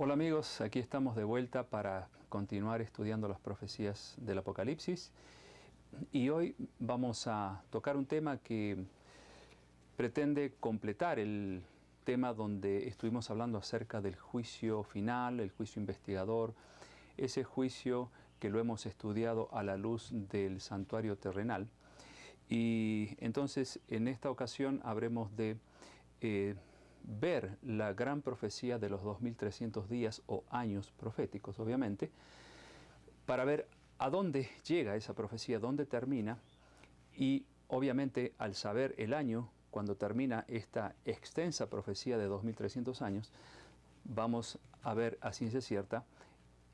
Hola amigos, aquí estamos de vuelta para continuar estudiando las profecías del Apocalipsis y hoy vamos a tocar un tema que pretende completar el tema donde estuvimos hablando acerca del juicio final, el juicio investigador, ese juicio que lo hemos estudiado a la luz del santuario terrenal. Y entonces en esta ocasión habremos de ver la gran profecía de los 2300 días o años proféticos, obviamente, para ver a dónde llega esa profecía, dónde termina, y obviamente al saber el año, cuando termina esta extensa profecía de 2300 años, vamos a ver a ciencia cierta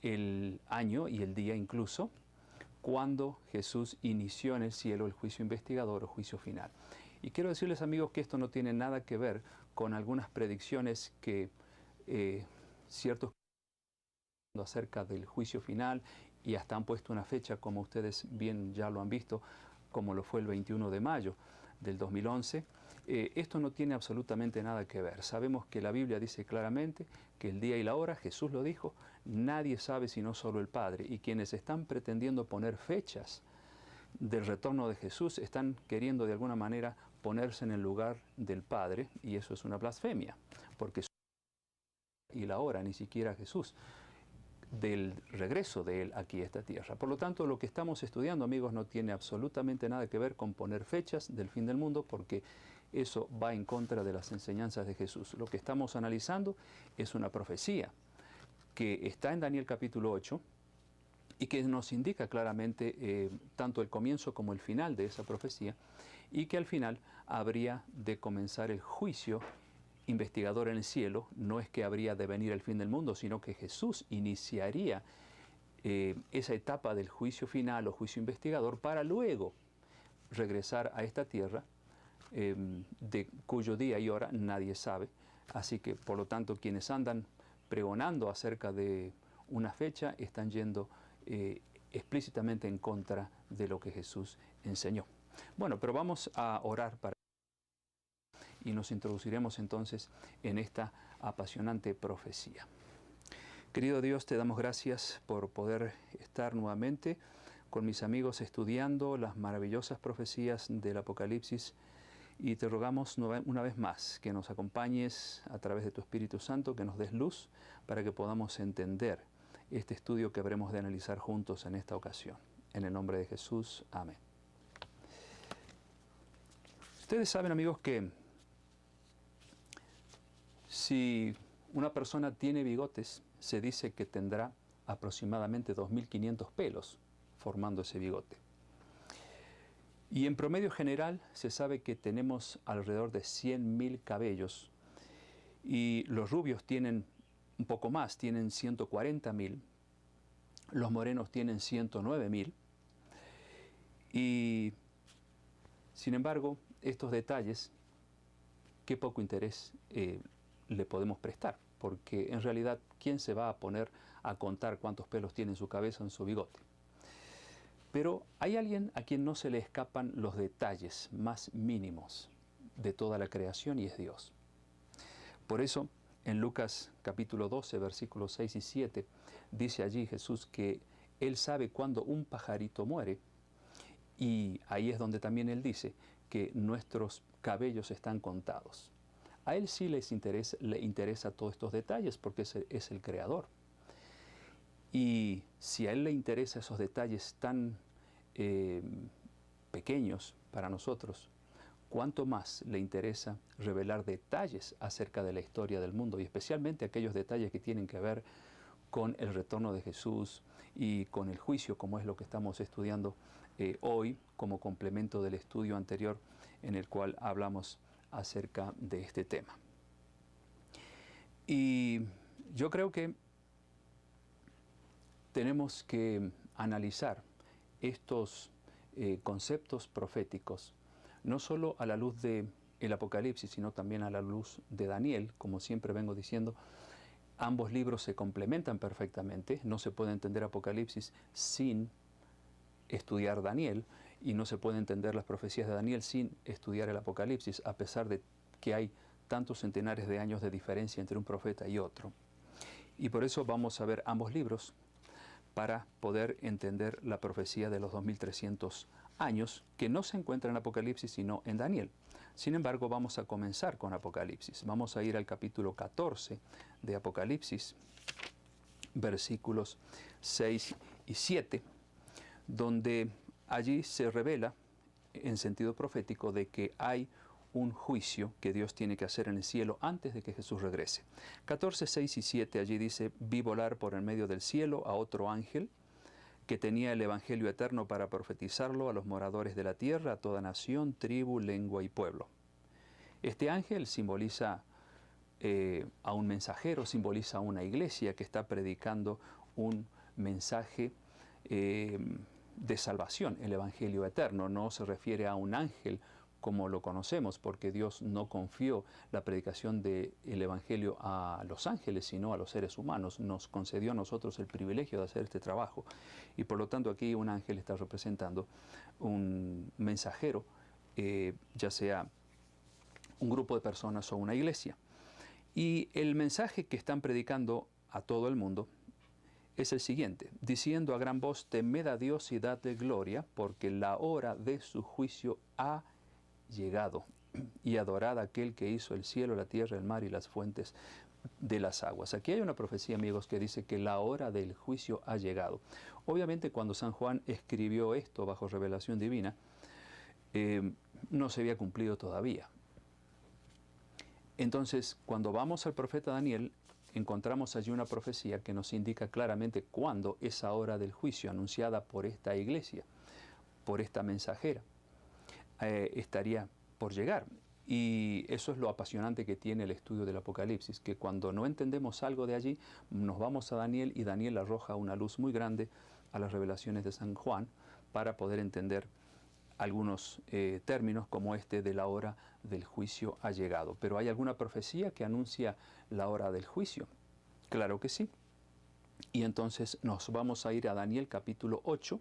el año y el día incluso, cuando Jesús inició en el cielo el juicio investigador o juicio final. Y quiero decirles, amigos, que esto no tiene nada que ver con algunas predicciones que ciertos acerca del juicio final y hasta han puesto una fecha, como ustedes bien ya lo han visto, como lo fue el 21 de mayo del 2011. Esto no tiene absolutamente nada que ver. Sabemos que la Biblia dice claramente que el día y la hora, Jesús lo dijo, nadie sabe sino solo el Padre. Y quienes están pretendiendo poner fechas del retorno de Jesús están queriendo de alguna manera ponerse en el lugar del Padre, y eso es una blasfemia, porque y la hora, ni siquiera Jesús, del regreso de Él aquí a esta tierra. Por lo tanto, lo que estamos estudiando, amigos, no tiene absolutamente nada que ver con poner fechas del fin del mundo, porque eso va en contra de las enseñanzas de Jesús. Lo que estamos analizando es una profecía que está en Daniel capítulo 8, y que nos indica claramente tanto el comienzo como el final de esa profecía, y que al final habría de comenzar el juicio investigador en el cielo. No es que habría de venir el fin del mundo, sino que Jesús iniciaría esa etapa del juicio final o juicio investigador para luego regresar a esta tierra, de cuyo día y hora nadie sabe. Así que, por lo tanto, quienes andan pregonando acerca de una fecha están yendo explícitamente en contra de lo que Jesús enseñó. Bueno, pero vamos a orar para y nos introduciremos entonces en esta apasionante profecía. Querido Dios, te damos gracias por poder estar nuevamente con mis amigos estudiando las maravillosas profecías del Apocalipsis, y te rogamos una vez más que nos acompañes a través de tu Espíritu Santo, que nos des luz para que podamos entender este estudio que habremos de analizar juntos en esta ocasión. En el nombre de Jesús, amén. Ustedes saben, amigos, que si una persona tiene bigotes, se dice que tendrá aproximadamente 2500 pelos formando ese bigote. Y en promedio general se sabe que tenemos alrededor de 100.000 cabellos, y los rubios tienen un poco más, tienen 140.000, los morenos tienen 109.000, y sin embargo estos detalles, qué poco interés le podemos prestar, porque en realidad, ¿quién se va a poner a contar cuántos pelos tiene en su cabeza o en su bigote? Pero hay alguien a quien no se le escapan los detalles más mínimos de toda la creación, y es Dios. Por eso, en Lucas capítulo 12, versículos 6 y 7, dice allí Jesús que Él sabe cuándo un pajarito muere, y ahí es donde también Él dice que nuestros cabellos están contados. A Él sí le interesa todos estos detalles, porque es el Creador. Y si a Él le interesan esos detalles tan pequeños para nosotros, ¿cuánto más le interesa revelar detalles acerca de la historia del mundo, y especialmente aquellos detalles que tienen que ver con el retorno de Jesús y con el juicio, como es lo que estamos estudiando hoy como complemento del estudio anterior en el cual hablamos acerca de este tema? Y yo creo que tenemos que analizar estos conceptos proféticos, no solo a la luz del Apocalipsis, sino también a la luz de Daniel. Como siempre vengo diciendo, ambos libros se complementan perfectamente. No se puede entender Apocalipsis sin estudiar Daniel, y no se puede entender las profecías de Daniel sin estudiar el Apocalipsis, a pesar de que hay tantos centenares de años de diferencia entre un profeta y otro. Y por eso vamos a ver ambos libros para poder entender la profecía de los 2300 años, que no se encuentra en Apocalipsis, sino en Daniel. Sin embargo, vamos a comenzar con Apocalipsis. Vamos a ir al capítulo 14 de Apocalipsis, versículos 6 y 7, donde allí se revela, en sentido profético, de que hay un juicio que Dios tiene que hacer en el cielo antes de que Jesús regrese. 14, 6 y 7, allí dice: vi volar por en medio del cielo a otro ángel que tenía el evangelio eterno para profetizarlo a los moradores de la tierra, a toda nación, tribu, lengua y pueblo. Este ángel simboliza a un mensajero, simboliza a una iglesia que está predicando un mensaje de salvación, el evangelio eterno. No se refiere a un ángel como lo conocemos, porque Dios no confió la predicación del evangelio a los ángeles, sino a los seres humanos. Nos concedió a nosotros el privilegio de hacer este trabajo. Y por lo tanto aquí un ángel está representando un mensajero, ya sea un grupo de personas o una iglesia. Y el mensaje que están predicando a todo el mundo es el siguiente: diciendo a gran voz, temed a Dios y dadle gloria, porque la hora de su juicio ha llegado, y adorad a aquel que hizo el cielo, la tierra, el mar y las fuentes de las aguas. Aquí hay una profecía, amigos, que dice que la hora del juicio ha llegado. Obviamente, cuando San Juan escribió esto bajo revelación divina, no se había cumplido todavía. Entonces, cuando vamos al profeta Daniel, encontramos allí una profecía que nos indica claramente cuándo esa hora del juicio anunciada por esta iglesia, por esta mensajera, estaría por llegar. Y eso es lo apasionante que tiene el estudio del Apocalipsis, que cuando no entendemos algo de allí, nos vamos a Daniel y Daniel arroja una luz muy grande a las revelaciones de San Juan para poder entender algunos términos como este de la hora del juicio ha llegado. Pero ¿hay alguna profecía que anuncia la hora del juicio? Claro que sí. Y entonces nos vamos a ir a Daniel capítulo 8.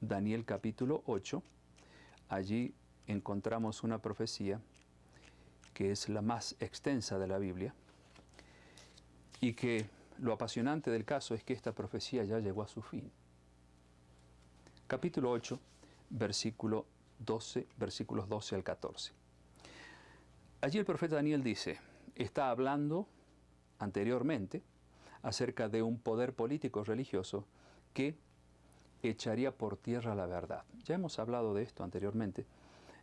Daniel capítulo 8. Allí encontramos una profecía que es la más extensa de la Biblia, y que lo apasionante del caso es que esta profecía ya llegó a su fin. Capítulo 8, versículos 12 al 14. Allí el profeta Daniel dice, está hablando anteriormente acerca de un poder político religioso que echaría por tierra la verdad. Ya hemos hablado de esto anteriormente,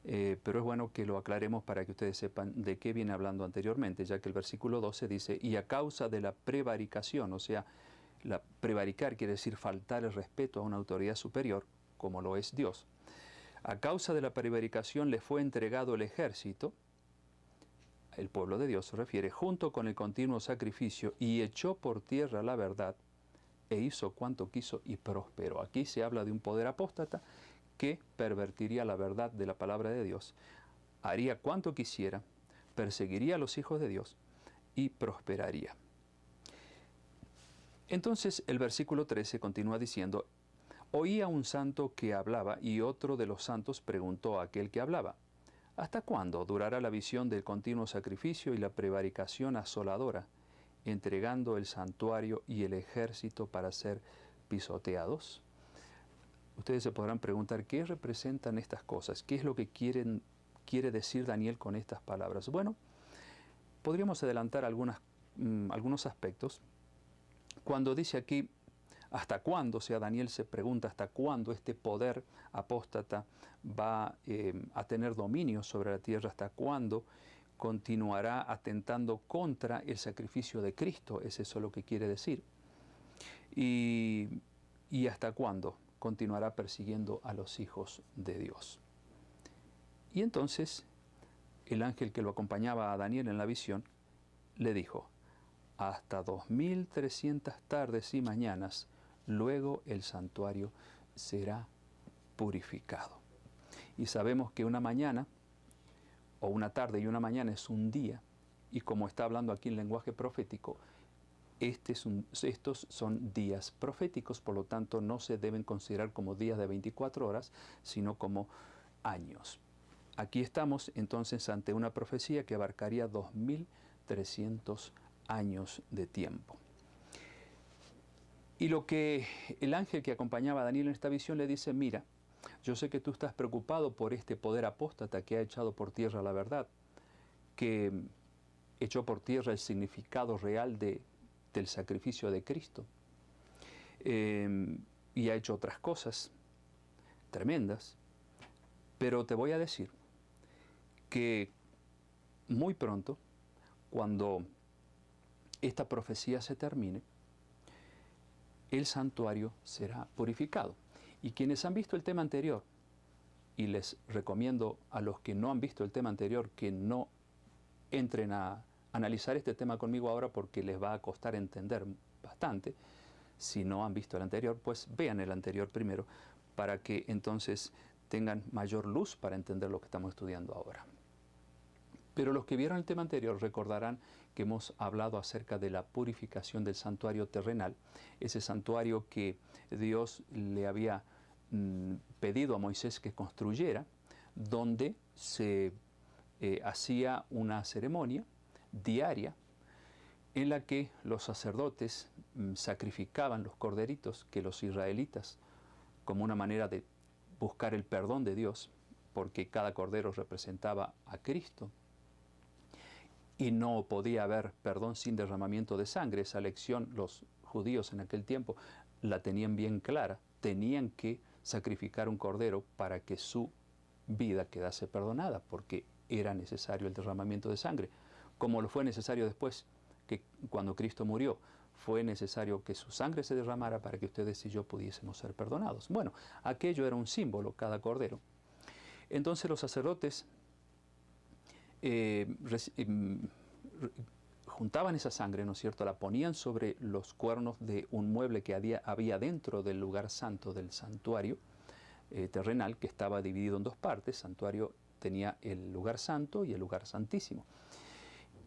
pero es bueno que lo aclaremos para que ustedes sepan de qué viene hablando anteriormente, ya que el versículo 12 dice, y a causa de la prevaricación, o sea, prevaricar quiere decir faltar el respeto a una autoridad superior, como lo es Dios. A causa de la prevaricación le fue entregado el ejército, el pueblo de Dios se refiere, junto con el continuo sacrificio, y echó por tierra la verdad, e hizo cuanto quiso y prosperó. Aquí se habla de un poder apóstata que pervertiría la verdad de la palabra de Dios, haría cuanto quisiera, perseguiría a los hijos de Dios y prosperaría. Entonces el versículo 13 continúa diciendo, oía un santo que hablaba y otro de los santos preguntó a aquel que hablaba, ¿hasta cuándo durará la visión del continuo sacrificio y la prevaricación asoladora, entregando el santuario y el ejército para ser pisoteados? Ustedes se podrán preguntar, ¿qué representan estas cosas? ¿Qué es lo que quiere decir Daniel con estas palabras? Bueno, podríamos adelantar algunos aspectos. Cuando dice aquí, ¿hasta cuándo? O sea, Daniel se pregunta, ¿hasta cuándo este poder apóstata va a tener dominio sobre la tierra? ¿Hasta cuándo continuará atentando contra el sacrificio de Cristo? Es eso lo que quiere decir. ¿Y hasta cuándo continuará persiguiendo a los hijos de Dios? Y entonces el ángel que lo acompañaba a Daniel en la visión le dijo, hasta 2300 tardes y mañanas, luego el santuario será purificado. Y sabemos que una mañana, o una tarde y una mañana es un día, y como está hablando aquí en lenguaje profético, estos son días proféticos, por lo tanto no se deben considerar como días de 24 horas, sino como años. Aquí estamos entonces ante una profecía que abarcaría 2300 años de tiempo. Y lo que el ángel que acompañaba a Daniel en esta visión le dice, mira, yo sé que tú estás preocupado por este poder apóstata que ha echado por tierra la verdad, que echó por tierra el significado real del sacrificio de Cristo, y ha hecho otras cosas tremendas, pero te voy a decir que muy pronto, cuando esta profecía se termine, el santuario será purificado. Y quienes han visto el tema anterior, y les recomiendo a los que no han visto el tema anterior que no entren a analizar este tema conmigo ahora porque les va a costar entender bastante. Si no han visto el anterior, pues vean el anterior primero para que entonces tengan mayor luz para entender lo que estamos estudiando ahora. Pero los que vieron el tema anterior recordarán que hemos hablado acerca de la purificación del santuario terrenal, ese santuario que Dios le había pedido a Moisés que construyera, donde se hacía una ceremonia diaria en la que los sacerdotes sacrificaban los corderitos que los israelitas, como una manera de buscar el perdón de Dios, porque cada cordero representaba a Cristo, y no podía haber perdón sin derramamiento de sangre. Esa lección los judíos en aquel tiempo la tenían bien clara. Tenían que sacrificar un cordero para que su vida quedase perdonada, porque era necesario el derramamiento de sangre, como lo fue necesario después, que cuando Cristo murió, fue necesario que su sangre se derramara para que ustedes y yo pudiésemos ser perdonados. Bueno, aquello era un símbolo, cada cordero. Entonces los sacerdotes juntaban esa sangre, ¿no es cierto?, la ponían sobre los cuernos de un mueble que había dentro del lugar santo del santuario terrenal, que estaba dividido en dos partes. El santuario tenía el lugar santo y el lugar santísimo.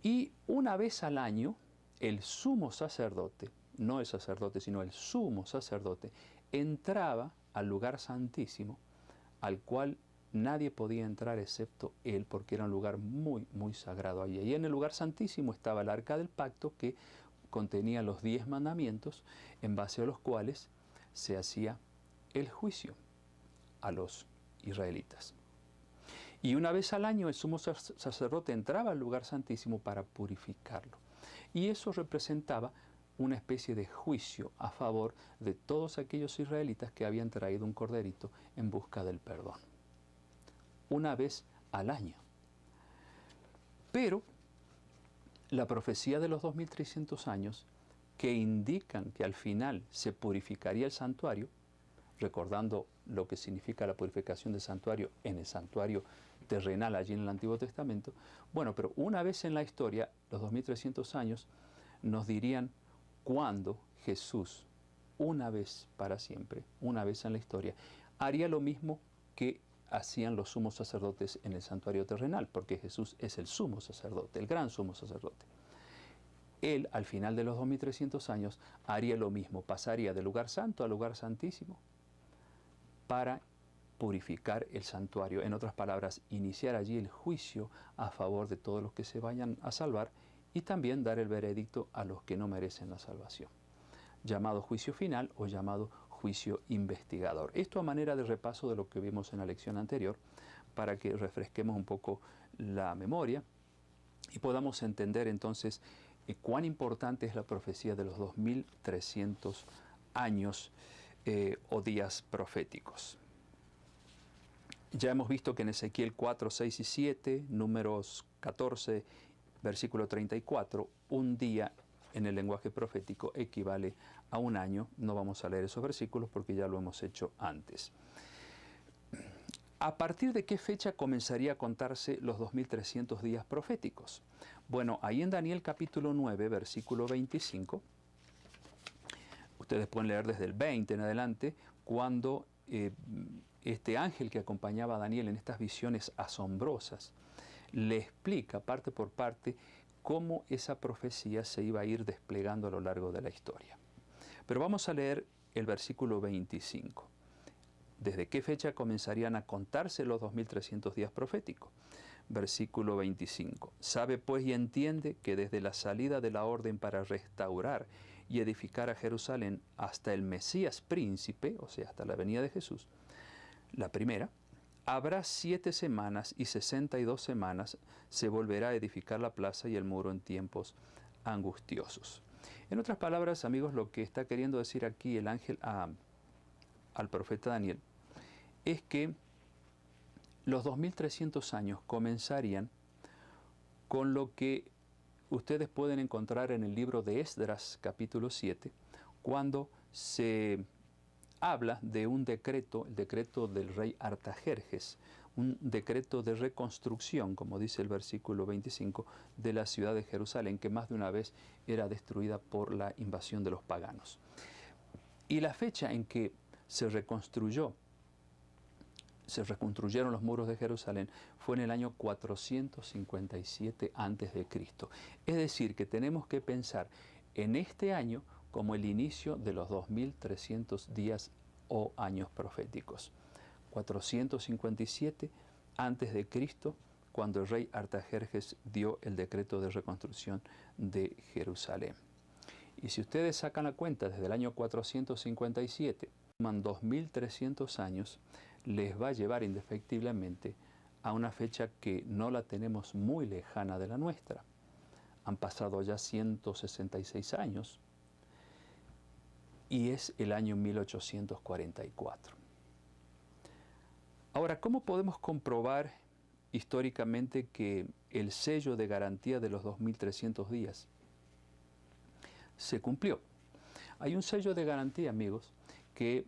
Y una vez al año, el sumo sacerdote, no el sacerdote, sino el sumo sacerdote, entraba al lugar santísimo, al cual nadie podía entrar excepto él, porque era un lugar muy, muy sagrado allí. Y en el lugar santísimo estaba el arca del pacto, que contenía los 10 mandamientos, en base a los cuales se hacía el juicio a los israelitas. Y una vez al año el sumo sacerdote entraba al lugar santísimo para purificarlo. Y eso representaba una especie de juicio a favor de todos aquellos israelitas que habían traído un corderito en busca del perdón. Una vez al año. Pero la profecía de los 2300 años, que indican que al final se purificaría el santuario, recordando lo que significa la purificación del santuario en el santuario terrenal allí en el Antiguo Testamento, bueno, pero una vez en la historia, los 2300 años, nos dirían cuándo Jesús, una vez para siempre, una vez en la historia, haría lo mismo que hacían los sumos sacerdotes en el santuario terrenal, porque Jesús es el sumo sacerdote, el gran sumo sacerdote. Él, al final de los 2300 años, haría lo mismo, pasaría del lugar santo al lugar santísimo para purificar el santuario. En otras palabras, iniciar allí el juicio a favor de todos los que se vayan a salvar y también dar el veredicto a los que no merecen la salvación, llamado juicio final o llamado juicio investigador. Esto a manera de repaso de lo que vimos en la lección anterior, para que refresquemos un poco la memoria y podamos entender entonces cuán importante es la profecía de los 2300 años o días proféticos. Ya hemos visto que en Ezequiel 4, 6 y 7, Números 14, versículo 34, un día en el lenguaje profético equivale a un año. No vamos a leer esos versículos porque ya lo hemos hecho antes. ¿A partir de qué fecha comenzaría a contarse los 2300 días proféticos? Bueno, ahí en Daniel capítulo 9, versículo 25, ustedes pueden leer desde el 20 en adelante, cuando este ángel que acompañaba a Daniel en estas visiones asombrosas le explica parte por parte cómo esa profecía se iba a ir desplegando a lo largo de la historia. Pero vamos a leer el versículo 25. ¿Desde qué fecha comenzarían a contarse los 2300 días proféticos? versículo 25. Sabe pues y entiende que desde la salida de la orden para restaurar y edificar a Jerusalén hasta el Mesías príncipe, o sea, hasta la venida de Jesús, la primera, habrá 7 semanas y 62 semanas se volverá a edificar la plaza y el muro en tiempos angustiosos. En otras palabras, amigos, lo que está queriendo decir aquí el ángel al profeta Daniel es que los 2300 años comenzarían con lo que ustedes pueden encontrar en el libro de Esdras, capítulo 7, cuando se habla de un decreto, el decreto del rey Artajerjes, un decreto de reconstrucción, como dice el versículo 25, de la ciudad de Jerusalén, que más de una vez era destruida por la invasión de los paganos. Y la fecha en que se reconstruyeron los muros de Jerusalén fue en el año 457 a.C. Es decir, que tenemos que pensar en este año como el inicio de los 2300 días o años proféticos. 457 a.C., cuando el rey Artajerjes dio el decreto de reconstrucción de Jerusalén. Y si ustedes sacan la cuenta desde el año 457, suman 2300 años, les va a llevar indefectiblemente a una fecha que no la tenemos muy lejana de la nuestra. Han pasado ya 166 años y es el año 1844. Ahora, ¿cómo podemos comprobar históricamente que el sello de garantía de los 2300 días se cumplió? Hay un sello de garantía, amigos, que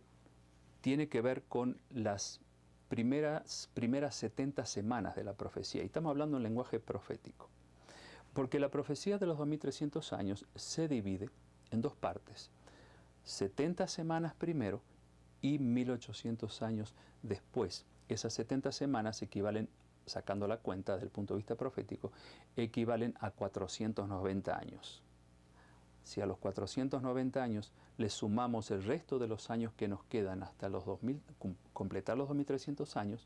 tiene que ver con las primeras 70 semanas de la profecía. Y estamos hablando en lenguaje profético. Porque la profecía de los 2300 años se divide en dos partes. 70 semanas primero y 1800 años después. Esas 70 semanas equivalen, sacando la cuenta desde el punto de vista profético, equivalen a 490 años. Si a los 490 años le sumamos el resto de los años que nos quedan hasta los completar los 2300 años,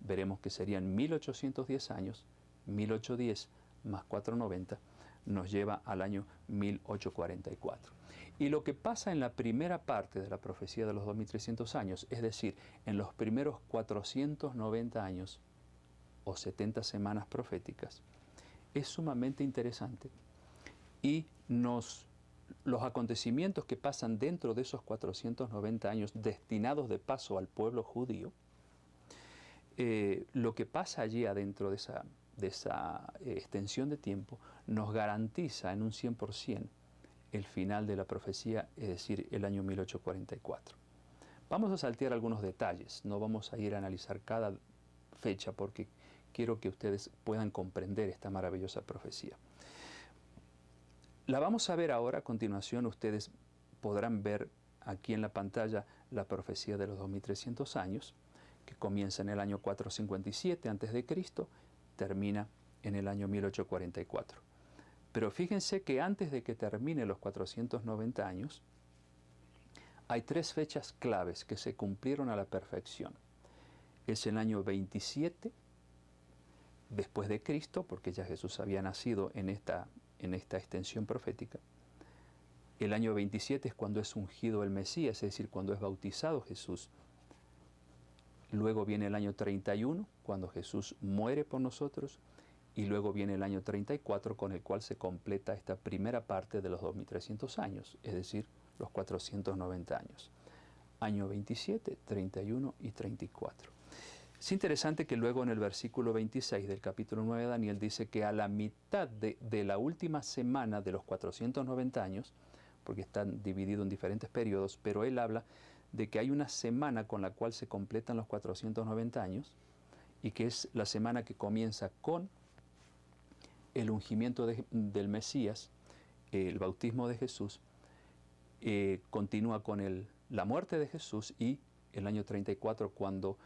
veremos que serían 1810 años, 1810 más 490 nos lleva al año 1844. Y lo que pasa en la primera parte de la profecía de los 2300 años, es decir, en los primeros 490 años o 70 semanas proféticas, es sumamente interesante y los acontecimientos que pasan dentro de esos 490 años destinados de paso al pueblo judío, lo que pasa allí adentro de esa extensión de tiempo nos garantiza en un 100% el final de la profecía, es decir, el año 1844. Vamos a saltear algunos detalles, no vamos a ir a analizar cada fecha porque quiero que ustedes puedan comprender esta maravillosa profecía. La vamos a ver ahora, a continuación ustedes podrán ver aquí en la pantalla la profecía de los 2300 años, que comienza en el año 457 a.C., termina en el año 1844. Pero fíjense que antes de que termine los 490 años, hay 3 fechas claves que se cumplieron a la perfección. Es el año 27 después de Cristo, porque ya Jesús había nacido en esta extensión profética. El año 27 es cuando es ungido el Mesías, es decir, cuando es bautizado Jesús. Luego viene el año 31, cuando Jesús muere por nosotros, y luego viene el año 34, con el cual se completa esta primera parte de los 2300 años, es decir, los 490 años. Año 27, 31 y 34. Es interesante que luego en el versículo 26 del capítulo 9 de Daniel dice que a la mitad de la última semana de los 490 años, porque están divididos en diferentes periodos, pero él habla de que hay una semana con la cual se completan los 490 años y que es la semana que comienza con el ungimiento del Mesías, el bautismo de Jesús, continúa con la muerte de Jesús y el año 34 cuando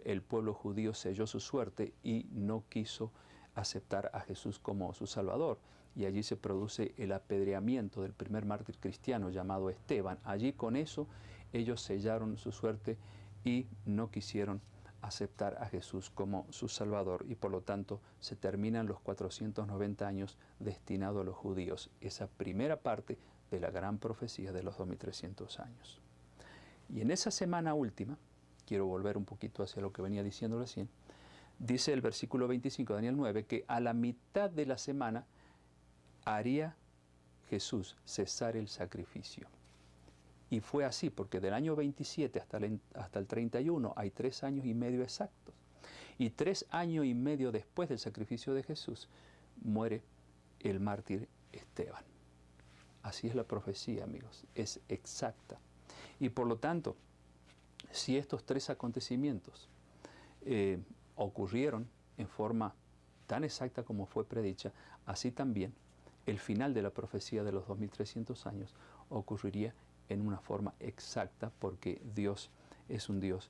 el pueblo judío selló su suerte y no quiso aceptar a Jesús como su Salvador. Y allí se produce el apedreamiento del primer mártir cristiano llamado Esteban. Allí con eso ellos sellaron su suerte y no quisieron aceptar a Jesús como su Salvador y por lo tanto se terminan los 490 años destinados a los judíos, esa primera parte de la gran profecía de los 2300 años. Y en esa semana última, quiero volver un poquito hacia lo que venía diciendo recién, dice el versículo 25 de Daniel 9 que a la mitad de la semana haría Jesús cesar el sacrificio. Y fue así, porque del año 27 hasta el 31 hay 3 años y medio exactos. Y 3 años y medio después del sacrificio de Jesús, muere el mártir Esteban. Así es la profecía, amigos, es exacta. Y por lo tanto, si estos 3 acontecimientos ocurrieron en forma tan exacta como fue predicha, así también el final de la profecía de los 2300 años ocurriría en una forma exacta, porque Dios es un Dios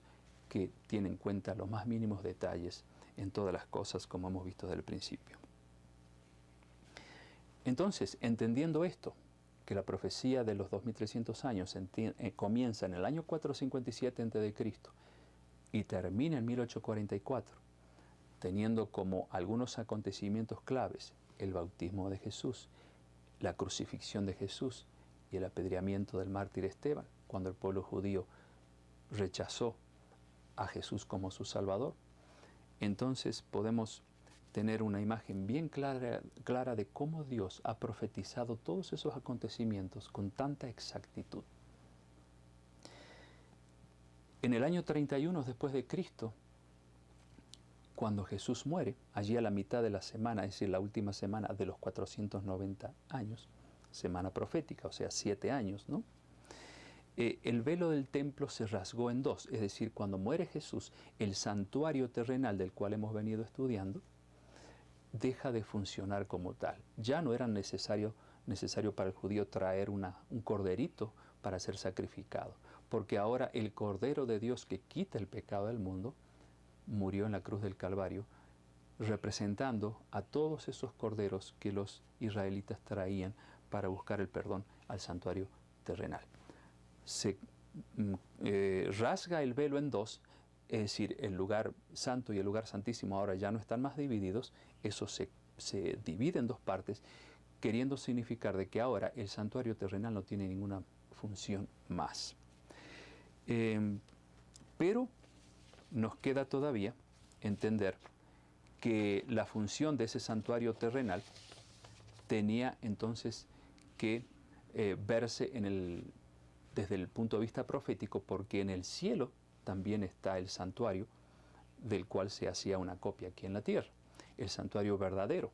que tiene en cuenta los más mínimos detalles en todas las cosas, como hemos visto desde el principio. Entonces, entendiendo esto, que la profecía de los 2300 años comienza en el año 457 a.C. y termina en 1844, teniendo como algunos acontecimientos claves el bautismo de Jesús, la crucifixión de Jesús y el apedreamiento del mártir Esteban, cuando el pueblo judío rechazó a Jesús como su Salvador, entonces podemos tener una imagen bien clara de cómo Dios ha profetizado todos esos acontecimientos con tanta exactitud. En el año 31 después de Cristo, cuando Jesús muere, allí a la mitad de la semana, es decir, la última semana de los 490 años, semana profética, o sea, 7 años, ¿no? El velo del templo se rasgó en 2, es decir, cuando muere Jesús, el santuario terrenal del cual hemos venido estudiando, deja de funcionar como tal. Ya no era necesario para el judío traer un corderito para ser sacrificado, porque ahora el Cordero de Dios que quita el pecado del mundo murió en la cruz del Calvario, representando a todos esos corderos que los israelitas traían para buscar el perdón al santuario terrenal. Se rasga el velo en 2, es decir, el lugar santo y el lugar santísimo ahora ya no están más divididos, eso se divide en 2 partes, queriendo significar de que ahora el santuario terrenal no tiene ninguna función más. Pero nos queda todavía entender que la función de ese santuario terrenal tenía entonces que verse desde el punto de vista profético, porque en el cielo también está el santuario del cual se hacía una copia aquí en la tierra, el santuario verdadero,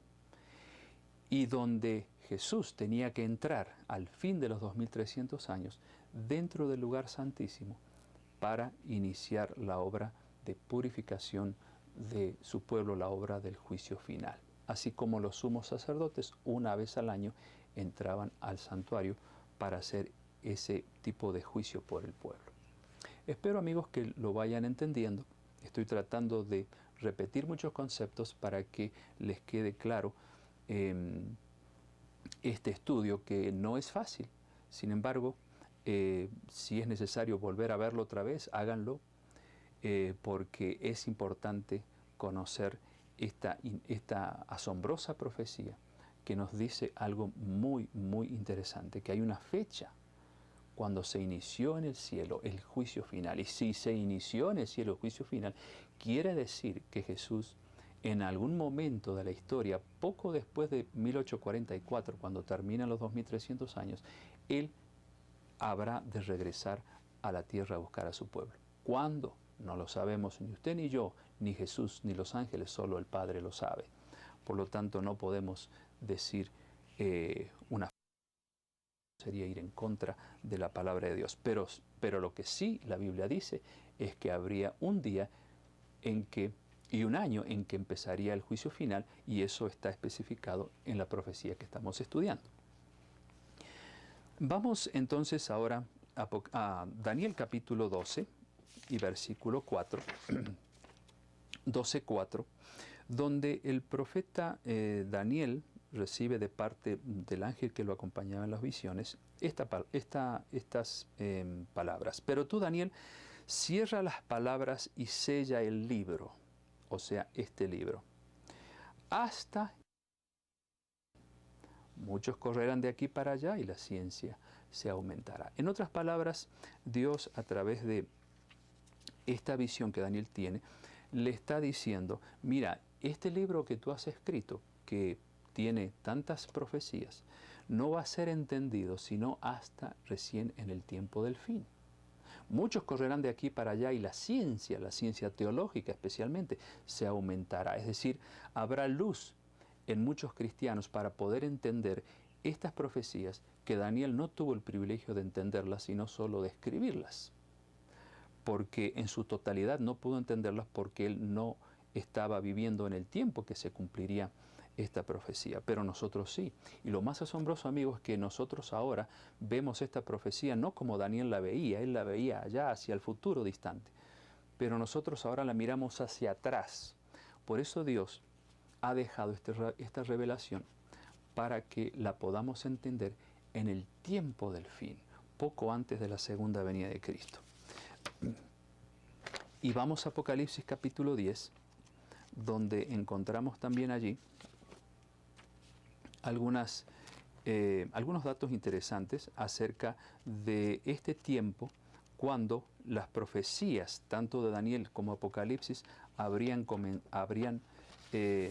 y donde Jesús tenía que entrar al fin de los 2300 años dentro del lugar santísimo para iniciar la obra de purificación de su pueblo, la obra del juicio final. Así como los sumos sacerdotes una vez al año entraban al santuario para hacer ese tipo de juicio por el pueblo. Espero, amigos, que lo vayan entendiendo. Estoy tratando de repetir muchos conceptos para que les quede claro este estudio, que no es fácil. Sin embargo, si es necesario volver a verlo otra vez, háganlo, porque es importante conocer esta asombrosa profecía que nos dice algo muy, muy interesante, que hay una fecha cuando se inició en el cielo el juicio final. Y si se inició en el cielo el juicio final, quiere decir que Jesús, en algún momento de la historia, poco después de 1844, cuando terminan los 2300 años, Él habrá de regresar a la tierra a buscar a su pueblo. ¿Cuándo? No lo sabemos ni usted ni yo, ni Jesús, ni los ángeles, solo el Padre lo sabe. Por lo tanto, no podemos decir una sería ir en contra de la palabra de Dios. Pero lo que sí la Biblia dice es que habría un día y un año en que empezaría el juicio final, y eso está especificado en la profecía que estamos estudiando. Vamos entonces ahora a Daniel capítulo 12 y versículo 4, 12:4, donde el profeta Daniel recibe de parte del ángel que lo acompañaba en las visiones estas palabras. Pero tú, Daniel, cierra las palabras y sella el libro, o sea, este libro. Hasta muchos correrán de aquí para allá y la ciencia se aumentará. En otras palabras, Dios, a través de esta visión que Daniel tiene, le está diciendo, mira, este libro que tú has escrito, que tiene tantas profecías, no va a ser entendido sino hasta recién en el tiempo del fin. Muchos correrán de aquí para allá y la ciencia teológica especialmente, se aumentará. Es decir, habrá luz en muchos cristianos para poder entender estas profecías que Daniel no tuvo el privilegio de entenderlas, sino solo de escribirlas. Porque en su totalidad no pudo entenderlas porque él no estaba viviendo en el tiempo que se cumpliría esta profecía, pero nosotros sí. Y lo más asombroso, amigos, es que nosotros ahora vemos esta profecía no como Daniel la veía, él la veía allá hacia el futuro distante, pero nosotros ahora la miramos hacia atrás. Por eso Dios ha dejado esta revelación para que la podamos entender en el tiempo del fin, poco antes de la segunda venida de Cristo. Y vamos a Apocalipsis capítulo 10, donde encontramos también allí algunos datos interesantes acerca de este tiempo cuando las profecías, tanto de Daniel como Apocalipsis, habrían de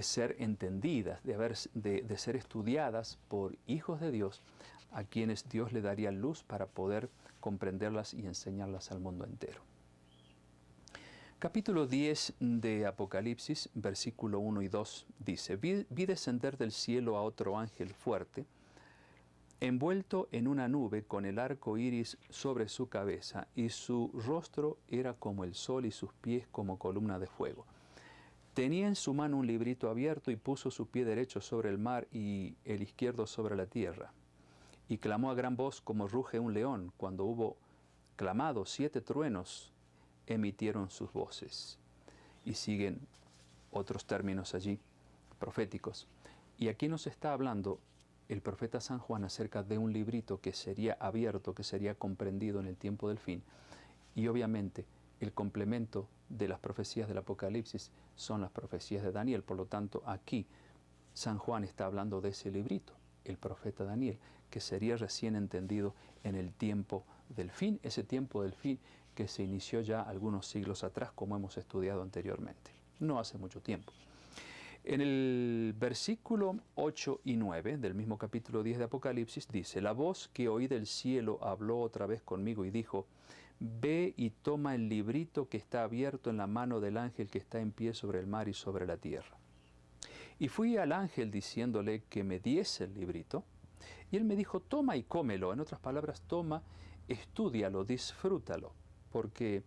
ser entendidas, de ser estudiadas por hijos de Dios, a quienes Dios le daría luz para poder comprenderlas y enseñarlas al mundo entero. Capítulo 10 de Apocalipsis, versículo 1 y 2, dice, vi descender del cielo a otro ángel fuerte, envuelto en una nube con el arco iris sobre su cabeza, y su rostro era como el sol y sus pies como columna de fuego. Tenía en su mano un librito abierto y puso su pie derecho sobre el mar y el izquierdo sobre la tierra. Y clamó a gran voz como ruge un león. Cuando hubo clamado, 7 truenos emitieron sus voces. Y siguen otros términos allí, proféticos. Y aquí nos está hablando el profeta San Juan acerca de un librito que sería abierto, que sería comprendido en el tiempo del fin. Y obviamente el complemento de las profecías del Apocalipsis son las profecías de Daniel. Por lo tanto, aquí San Juan está hablando de ese librito, el profeta Daniel, que sería recién entendido en el tiempo del fin, ese tiempo del fin que se inició ya algunos siglos atrás, como hemos estudiado anteriormente, no hace mucho tiempo. En el versículo 8 y 9 del mismo capítulo 10 de Apocalipsis dice, la voz que oí del cielo habló otra vez conmigo y dijo, ve y toma el librito que está abierto en la mano del ángel que está en pie sobre el mar y sobre la tierra. Y fui al ángel diciéndole que me diese el librito, y él me dijo, toma y cómelo. En otras palabras, toma, estúdialo, disfrútalo, porque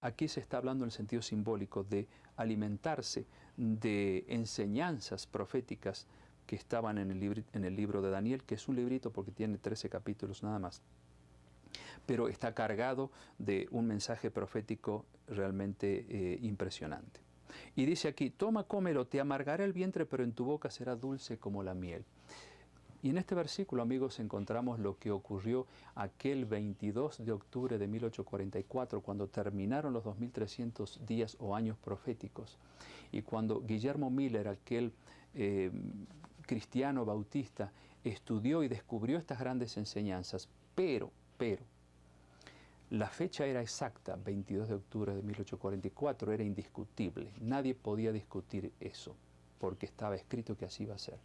aquí se está hablando en el sentido simbólico de alimentarse de enseñanzas proféticas que estaban en el libro de Daniel, que es un librito porque tiene 13 capítulos nada más, pero está cargado de un mensaje profético realmente impresionante. Y dice aquí, toma, cómelo, te amargará el vientre, pero en tu boca será dulce como la miel. Y en este versículo, amigos, encontramos lo que ocurrió aquel 22 de octubre de 1844, cuando terminaron los 2300 días o años proféticos, y cuando Guillermo Miller, aquel cristiano bautista, estudió y descubrió estas grandes enseñanzas, pero, la fecha era exacta, 22 de octubre de 1844, era indiscutible, nadie podía discutir eso, porque estaba escrito que así iba a ser.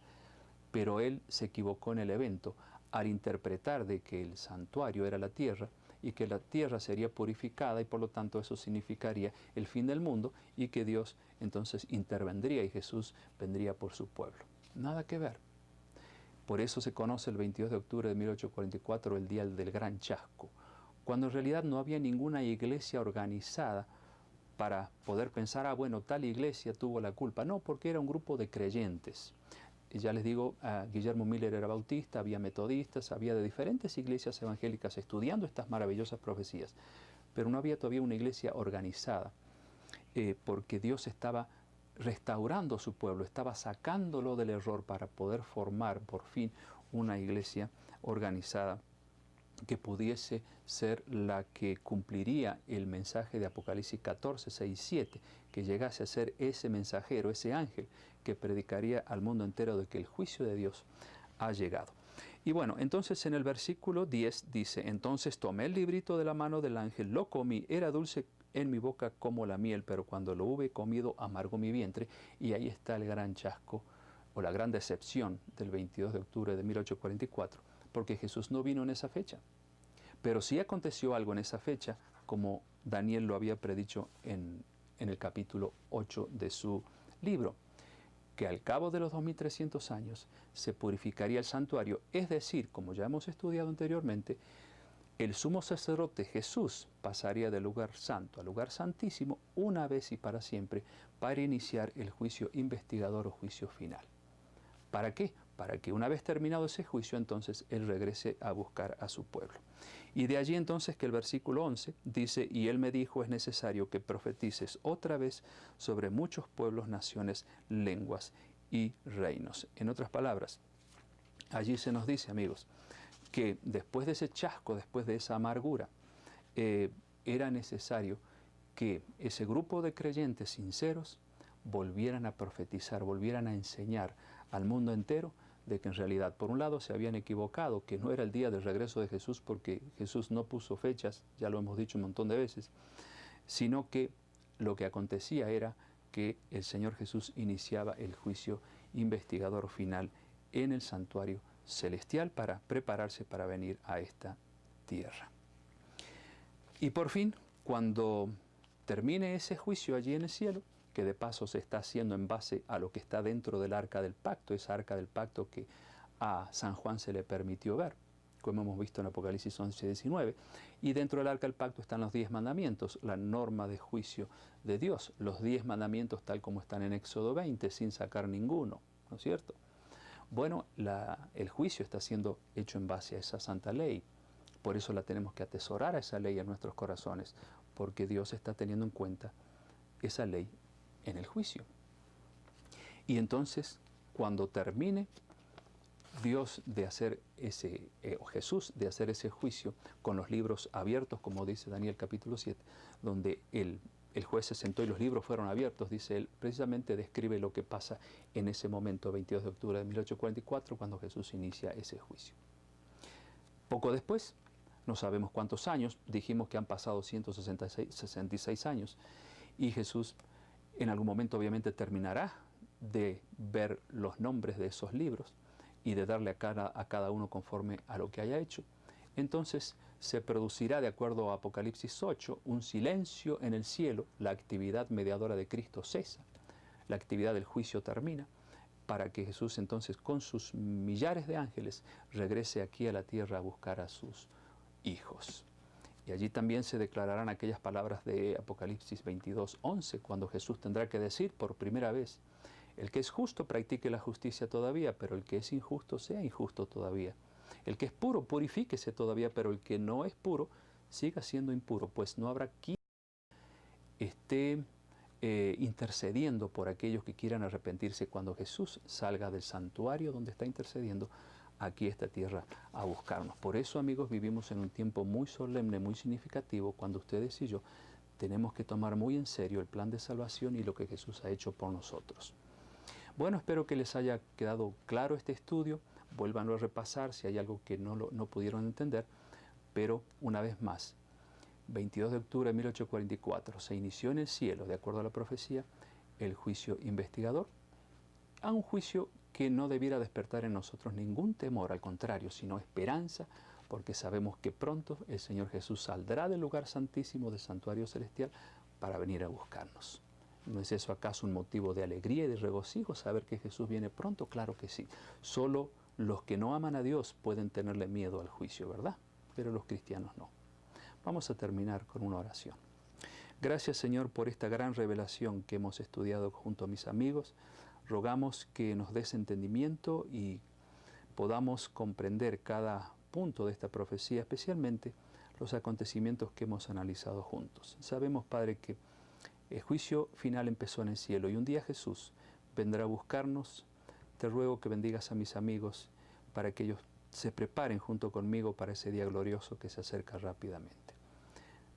Pero él se equivocó en el evento al interpretar de que el santuario era la tierra y que la tierra sería purificada y por lo tanto eso significaría el fin del mundo y que Dios entonces intervendría y Jesús vendría por su pueblo. Nada que ver. Por eso se conoce el 22 de octubre de 1844 el día del gran chasco, cuando en realidad no había ninguna iglesia organizada para poder pensar, bueno, tal iglesia tuvo la culpa. No, porque era un grupo de creyentes. Y ya les digo, Guillermo Miller era bautista, había metodistas, había de diferentes iglesias evangélicas estudiando estas maravillosas profecías, pero no había todavía una iglesia organizada, porque Dios estaba restaurando su pueblo, estaba sacándolo del error para poder formar por fin una iglesia organizada que pudiese ser la que cumpliría el mensaje de Apocalipsis 14, 6 y 7, que llegase a ser ese mensajero, ese ángel, que predicaría al mundo entero de que el juicio de Dios ha llegado. Y bueno, entonces en el versículo 10 dice, entonces tomé el librito de la mano del ángel, lo comí, era dulce en mi boca como la miel, pero cuando lo hube comido amargó mi vientre. Y ahí está el gran chasco o la gran decepción del 22 de octubre de 1844, porque Jesús no vino en esa fecha. Pero sí aconteció algo en esa fecha, como Daniel lo había predicho en el capítulo 8 de su libro, que al cabo de los 2300 años se purificaría el santuario, es decir, como ya hemos estudiado anteriormente, el sumo sacerdote Jesús pasaría del lugar santo al lugar santísimo una vez y para siempre para iniciar el juicio investigador o juicio final. ¿Para qué? Para que una vez terminado ese juicio, entonces Él regrese a buscar a su pueblo. Y de allí entonces que el versículo 11 dice, y Él me dijo, es necesario que profetices otra vez sobre muchos pueblos, naciones, lenguas y reinos. En otras palabras, allí se nos dice, amigos, que después de ese chasco, después de esa amargura, era necesario que ese grupo de creyentes sinceros volvieran a profetizar, volvieran a enseñar al mundo entero de que en realidad, por un lado, se habían equivocado, que no era el día del regreso de Jesús porque Jesús no puso fechas, ya lo hemos dicho un montón de veces, sino que lo que acontecía era que el Señor Jesús iniciaba el juicio investigador final en el santuario celestial para prepararse para venir a esta tierra. Y por fin, cuando termine ese juicio allí en el cielo, que de paso se está haciendo en base a lo que está dentro del arca del pacto, esa arca del pacto que a San Juan se le permitió ver, como hemos visto en Apocalipsis 11, 19, y dentro del arca del pacto están los 10 mandamientos, la norma de juicio de Dios, los 10 mandamientos tal como están en Éxodo 20, sin sacar ninguno, ¿no es cierto? Bueno, el juicio está siendo hecho en base a esa santa ley, por eso la tenemos que atesorar a esa ley en nuestros corazones, porque Dios está teniendo en cuenta esa ley en el juicio. Y entonces, cuando termine Dios de hacer o Jesús de hacer ese juicio con los libros abiertos, como dice Daniel capítulo 7, donde el juez se sentó y los libros fueron abiertos, dice él, precisamente describe lo que pasa en ese momento, 22 de octubre de 1844, cuando Jesús inicia ese juicio. Poco después, no sabemos cuántos años, dijimos que han pasado 166 años, y Jesús en algún momento obviamente terminará de ver los nombres de esos libros y de darle a cada uno conforme a lo que haya hecho. Entonces se producirá, de acuerdo a Apocalipsis 8, un silencio en el cielo, la actividad mediadora de Cristo cesa, la actividad del juicio termina, para que Jesús entonces con sus millares de ángeles regrese aquí a la tierra a buscar a sus hijos. Y allí también se declararán aquellas palabras de Apocalipsis 22, 11, cuando Jesús tendrá que decir por primera vez, el que es justo practique la justicia todavía, pero el que es injusto sea injusto todavía. El que es puro purifíquese todavía, pero el que no es puro siga siendo impuro, pues no habrá quien esté intercediendo por aquellos que quieran arrepentirse cuando Jesús salga del santuario donde está intercediendo aquí a esta tierra a buscarnos. Por eso, amigos, vivimos en un tiempo muy solemne, muy significativo, cuando ustedes y yo tenemos que tomar muy en serio el plan de salvación y lo que Jesús ha hecho por nosotros. Bueno, espero que les haya quedado claro este estudio. Vuélvanlo a repasar si hay algo que no pudieron entender, pero una vez más, 22 de octubre de 1844 se inició en el cielo, de acuerdo a la profecía, el juicio investigador, a un juicio que no debiera despertar en nosotros ningún temor, al contrario, sino esperanza, porque sabemos que pronto el Señor Jesús saldrá del lugar santísimo del santuario celestial para venir a buscarnos. ¿No es eso acaso un motivo de alegría y de regocijo saber que Jesús viene pronto? Claro que sí. Solo los que no aman a Dios pueden tenerle miedo al juicio, ¿verdad? Pero los cristianos no. Vamos a terminar con una oración. Gracias, Señor, por esta gran revelación que hemos estudiado junto a mis amigos. Rogamos que nos des entendimiento y podamos comprender cada punto de esta profecía, especialmente los acontecimientos que hemos analizado juntos. Sabemos, Padre, que el juicio final empezó en el cielo y un día Jesús vendrá a buscarnos. Te ruego que bendigas a mis amigos para que ellos se preparen junto conmigo para ese día glorioso que se acerca rápidamente.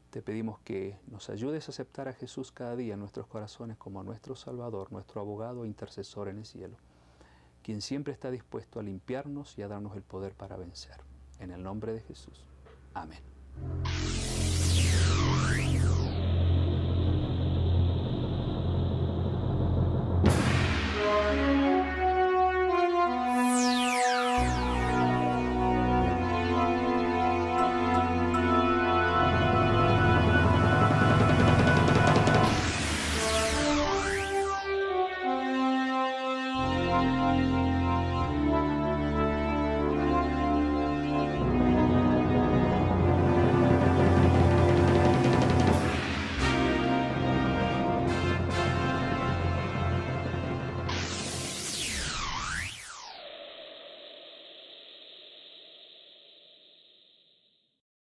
Te pedimos que nos ayudes a aceptar a Jesús cada día en nuestros corazones como nuestro Salvador, nuestro abogado e intercesor en el cielo, quien siempre está dispuesto a limpiarnos y a darnos el poder para vencer. En el nombre de Jesús. Amén.